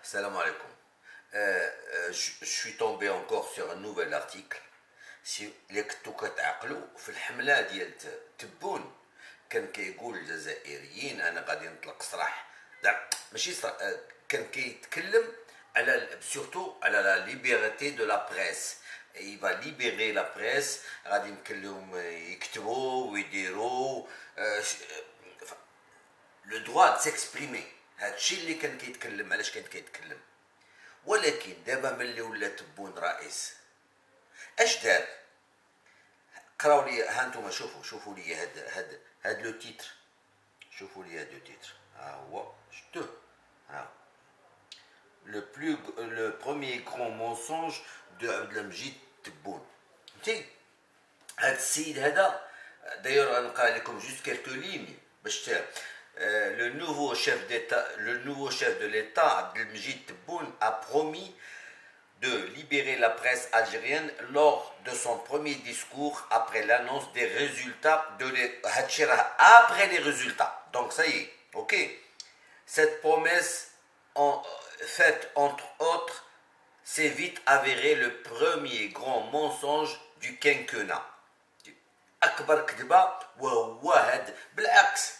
Salam alaikum. Je suis tombé encore sur un nouvel article. Si اللي كنتو كتعقلوا في الحمله ديال تبون كان كيقول الجزائريين انا غادي نطلق صراح ماشي صراح كان كيتكلم على سورتو على لا ليبرتي دو لا بريس. il va libérer la presse غادي يمكن لهم يكتبوا ويديروا لو دروا دو سيكسبريمي. هادشي اللي كان كيتكلم علاش كان كيتكلم. ولكن دابا ملي ولا تبون رئيس اش دار؟ قراو لي ها انتم شوفوا لي هاد لو تيتر. شوفوا لي هاد لو تيتر ها هو شتوه ها le premier grand mensonge de Abdelmajid Tebboune. فهمتي هاد السيد هذا داير غنقرا لكم جوست كيلكو لين باش le nouveau chef de l'État Abdelmajid Tebboune a promis de libérer la presse algérienne lors de son premier discours après l'annonce des résultats après les résultats. Donc ça y est, ok. Cette promesse faite entre autres s'est vite avérée le premier grand mensonge du quinquennat. أكبر كذبة وهو هاد بالعكس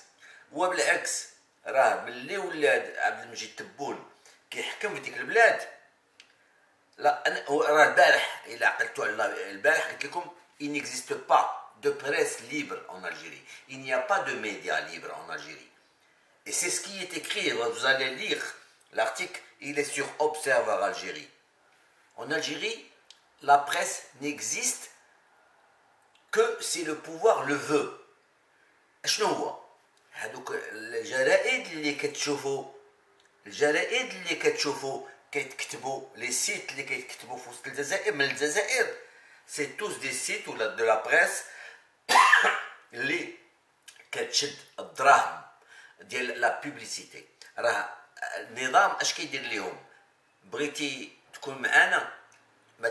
راه ملي ولاد عبد المجيد تبون كيحكم في ديك البلاد. لا انا راه البارح الا عقلتوا على البارح قلت لكم il n'existe pas de presse libre en Algérie. Il n'y a pas de médias libres en Algérie. Et c'est ce qui est écrit. Vous allez lire l'article, il est sur Observer Algérie. En Algérie, la presse n'existe que si le pouvoir le veut. شنو هو؟ هذوك الجرائد اللي كتشوفوا كيتكتبوا لي سيت اللي كيتكتبوا في وسط الجزائر من الجزائر سي توس دي سيت ولا دو لا بريس اللي كتشد الدراهم ديال لا بوبليسيتي. راه النظام اش كيدير ليهم؟ بغيتي تكون معانا ما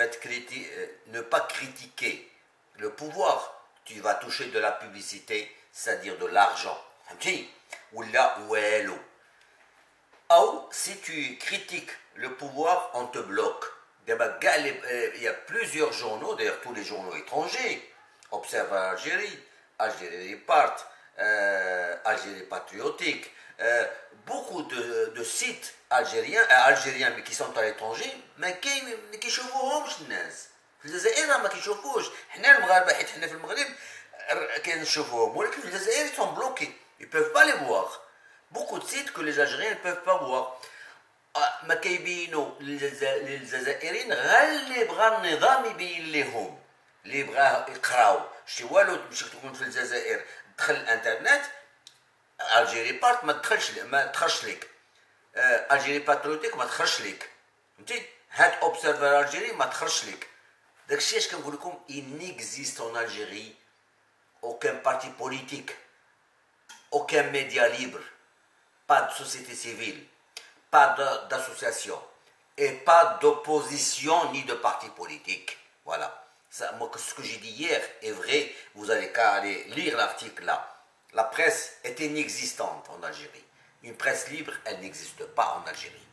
تكريتي ne pas critiquer le pouvoir, tu vas toucher de la publicité, c'est-à-dire de l'argent. فهمتي ولا والو. Ou si tu critiques le pouvoir, on te bloque. Il y a plusieurs journaux, d'ailleurs tous les journaux étrangers, Observer Algérie, Algérie Repart, Algérie Patriotique, beaucoup de sites algériens mais qui sont à l'étranger, mais qui كيشوفوهمش الناس. في الجزائر ما كيشوفوش. حنا المغاربه حيت حنا في المغرب كنشوفوهم، ولكن في الجزائر ils sont bloqués. Ils peuvent pas les voir. Beaucoup de sites que les Algériens ne peuvent pas voir. ما كيبينوا للجزائريين غير اللي بغى النظام يبين لهم، اللي بغاه يقراو. شتي والو تمشي تكون في الجزائر تدخل الانترنت الجيري بارت ما تدخلش ليك، الجيري باتريوتيك ما تدخلش ليك، فهمتي؟ هاد اوبسيرفر الجيري ما تدخلش ليك. داكشي اش كنقول لكم il n'existe en Algérie aucun parti politique, aucun média libre, pas de société civile, pas d'association et pas d'opposition ni de parti politique. Voilà. Ça, moi, ce que j'ai dit hier est vrai. Vous allez qu'à aller lire l'article là. La presse est inexistante en Algérie. Une presse libre, elle n'existe pas en Algérie.